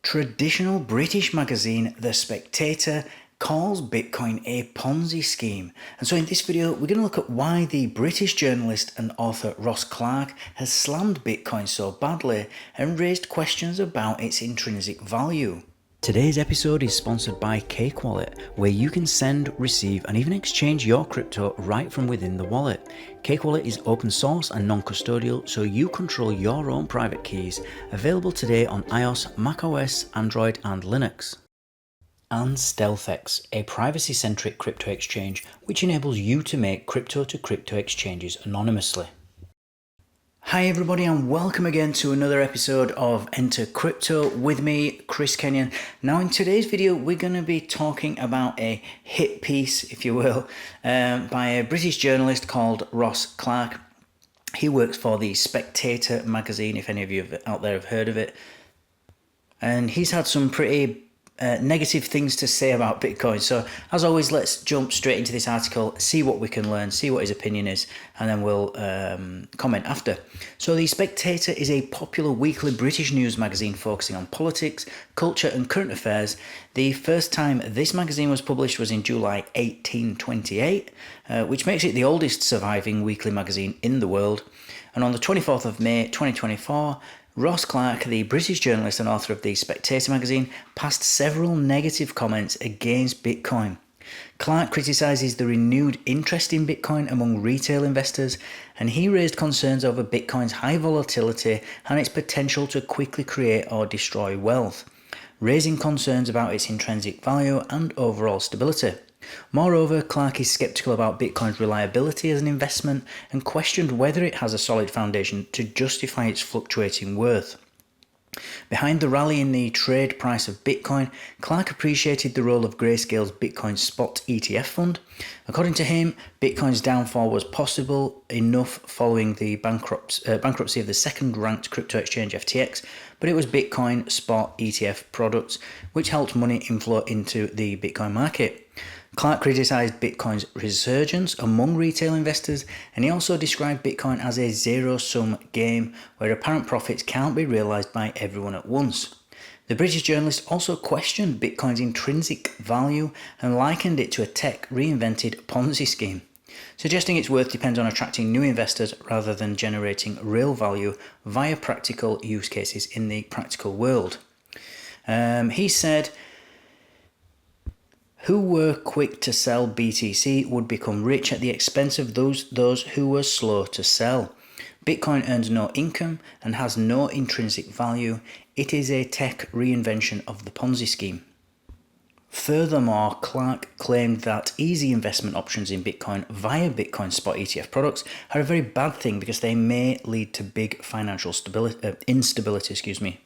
Traditional British magazine The Spectator calls Bitcoin a Ponzi scheme. And so in this video, we're going to look at why the British journalist and author Ross Clark has slammed Bitcoin so badly and raised questions about its intrinsic value. Today's episode is sponsored by Cake Wallet, where you can send, receive, and even exchange your crypto right from within the wallet. Cake Wallet is open source and non-custodial, so you control your own private keys. Available today on iOS, macOS, Android, and Linux. And StealthEX, a privacy-centric crypto exchange which enables you to make crypto-to-crypto exchanges anonymously. Hi everybody, and welcome again to another episode of Enter Crypto with me, Chris Kenyon. Now in today's video we're going to be talking about a hit piece, if you will, by a British journalist called Ross Clark. He works for the Spectator magazine, if any of you out there have heard of it. And he's had some pretty negative things to say about Bitcoin. So as always, let's jump straight into this article, see what we can learn, see what his opinion is, and then we'll comment after. So The Spectator is a popular weekly British news magazine focusing on politics, culture and current affairs. The first time this magazine was published was in July 1828, which makes it the oldest surviving weekly magazine in the world. And on the 24th of May 2024, Ross Clark, the British journalist and author of The Spectator magazine, passed several negative comments against Bitcoin. Clark criticises the renewed interest in Bitcoin among retail investors, and he raised concerns over Bitcoin's high volatility and its potential to quickly create or destroy wealth, raising concerns about its intrinsic value and overall stability. Moreover, Clark is skeptical about Bitcoin's reliability as an investment and questioned whether it has a solid foundation to justify its fluctuating worth. Behind the rally in the trade price of Bitcoin, Clark appreciated the role of Grayscale's Bitcoin Spot ETF fund. According to him, Bitcoin's downfall was possible enough following the bankruptcy of the second-ranked crypto exchange FTX, but it was Bitcoin Spot ETF products which helped money inflow into the Bitcoin market. Clark criticised Bitcoin's resurgence among retail investors, and he also described Bitcoin as a zero-sum game where apparent profits can't be realised by everyone at once. The British journalist also questioned Bitcoin's intrinsic value and likened it to a tech-reinvented Ponzi scheme, suggesting its worth depends on attracting new investors rather than generating real value via practical use cases in the practical world. He said, "Who were quick to sell BTC would become rich at the expense of those who were slow to sell. Bitcoin earns no income and has no intrinsic value. It is a tech reinvention of the Ponzi scheme." Furthermore, Clark claimed that easy investment options in Bitcoin via Bitcoin Spot ETF products are a very bad thing because they may lead to big financial instability.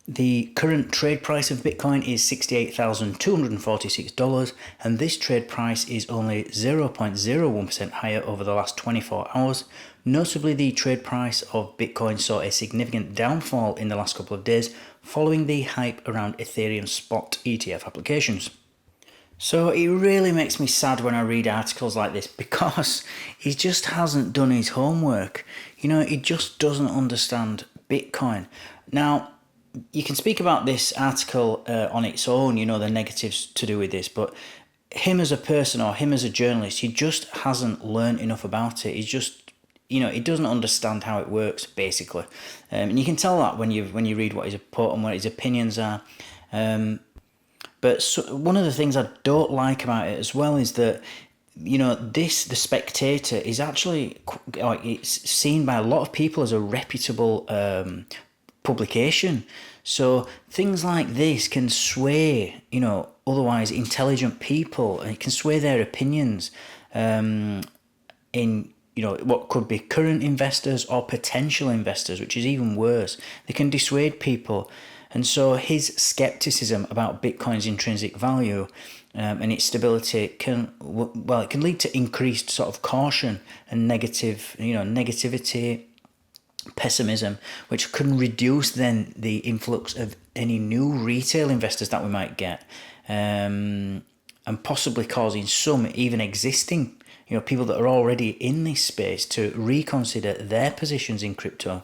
The current trade price of Bitcoin is $68,246, and this trade price is only 0.01% higher over the last 24 hours. Notably, the trade price of Bitcoin saw a significant downfall in the last couple of days following the hype around Ethereum spot ETF applications. So it really makes me sad when I read articles like this because he just hasn't done his homework. He just doesn't understand Bitcoin. Now, you can speak about this article on its own, the negatives to do with this, but him as a person or him as a journalist, he just hasn't learned enough about it. He's just, he doesn't understand how it works, basically. And you can tell that when you read what he's put and what his opinions are. But one of the things I don't like about it as well is that, The Spectator is actually, it's seen by a lot of people as a reputable publication. So things like this can sway, otherwise intelligent people, and it can sway their opinions in, what could be current investors or potential investors, which is even worse. They can dissuade people. And so his skepticism about Bitcoin's intrinsic value and its stability can lead to increased sort of caution and negativity, pessimism, which can reduce then the influx of any new retail investors that we might get, and possibly causing some even existing people that are already in this space to reconsider their positions in crypto.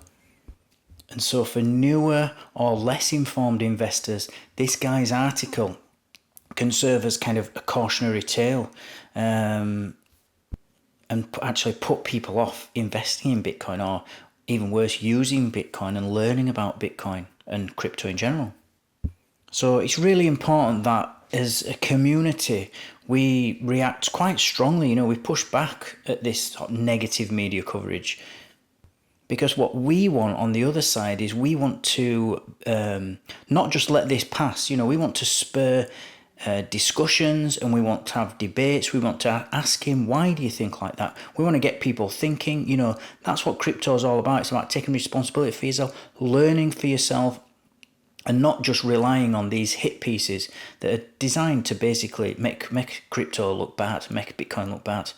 And so for newer or less informed investors, this guy's article can serve as kind of a cautionary tale, and actually put people off investing in Bitcoin, or even worse, using Bitcoin and learning about Bitcoin and crypto in general. So it's really important that as a community, we react quite strongly. We push back at this negative media coverage, because what we want on the other side is we want to not just let this pass. We want to spur discussions, and we want to have debates. We want to ask him, why do you think like that? We want to get people thinking. That's what crypto is all about. It's about taking responsibility for yourself, learning for yourself, and not just relying on these hit pieces that are designed to basically make crypto look bad, make Bitcoin look bad.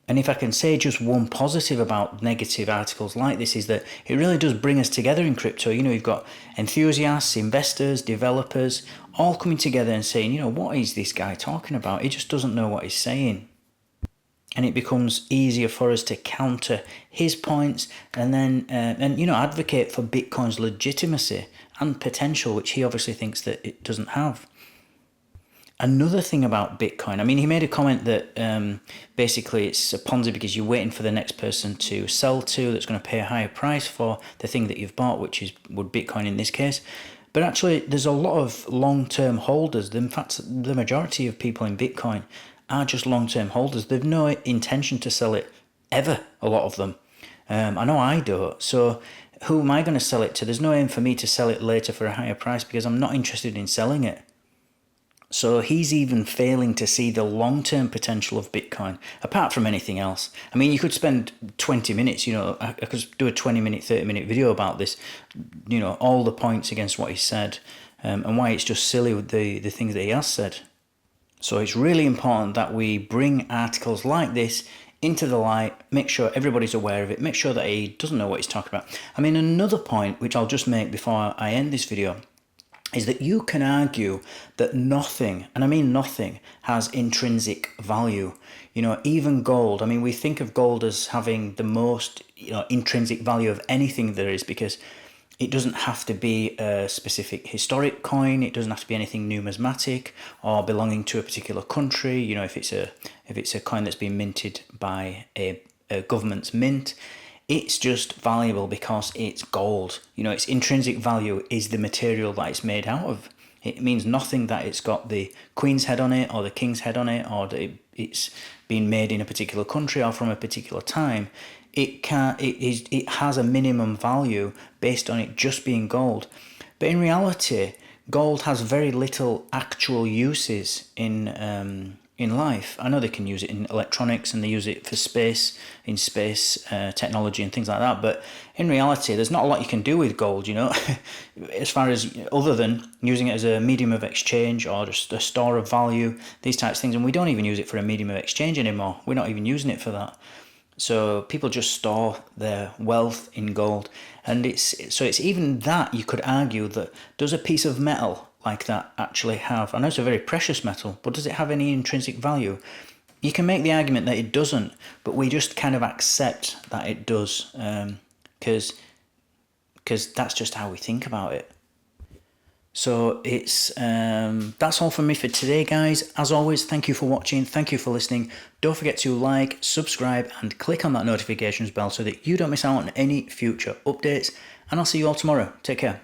And if I can say just one positive about negative articles like this, is that it really does bring us together in crypto. You've got enthusiasts, investors, developers, all coming together and saying, what is this guy talking about? He just doesn't know what he's saying. And it becomes easier for us to counter his points and then, advocate for Bitcoin's legitimacy and potential, which he obviously thinks that it doesn't have. Another thing about Bitcoin, he made a comment that basically it's a Ponzi because you're waiting for the next person to sell to that's going to pay a higher price for the thing that you've bought, which would Bitcoin in this case. But actually, there's a lot of long-term holders. In fact, the majority of people in Bitcoin are just long-term holders. They've no intention to sell it ever, a lot of them. I know I don't. So who am I going to sell it to? There's no aim for me to sell it later for a higher price because I'm not interested in selling it. So he's even failing to see the long-term potential of Bitcoin, apart from anything else. You could spend 20 minutes, I could do a 20-minute, 30-minute video about this, all the points against what he said, and why it's just silly with the things that he has said. So it's really important that we bring articles like this into the light, make sure everybody's aware of it, make sure that he doesn't know what he's talking about. Another point, which I'll just make before I end this video, is that you can argue that nothing, and I mean nothing, has intrinsic value. Even gold. We think of gold as having the most, intrinsic value of anything there is, because it doesn't have to be a specific historic coin. It doesn't have to be anything numismatic or belonging to a particular country. If it's a coin that's been minted by a government's mint, it's just valuable because it's gold. Its intrinsic value is the material that it's made out of. It means nothing that it's got the Queen's head on it or the King's head on it, or that it's been made in a particular country or from a particular time. It has a minimum value based on it just being gold. But in reality, gold has very little actual uses in life. I know they can use it in electronics and they use it for space technology and things like that, but in reality there's not a lot you can do with gold, as far as other than using it as a medium of exchange or just a store of value, these types of things. And we don't even use it for a medium of exchange anymore. We're not even using it for that. So people just store their wealth in gold, and it's even that you could argue that, does a piece of metal like that actually have, I know it's a very precious metal, but does it have any intrinsic value? You can make the argument that it doesn't, but we just kind of accept that it does, because that's just how we think about it. So it's that's all from me for today, guys. As always, thank you for watching, thank you for listening. Don't forget to like, subscribe and click on that notifications bell so that you don't miss out on any future updates, and I'll see you all tomorrow. Take care.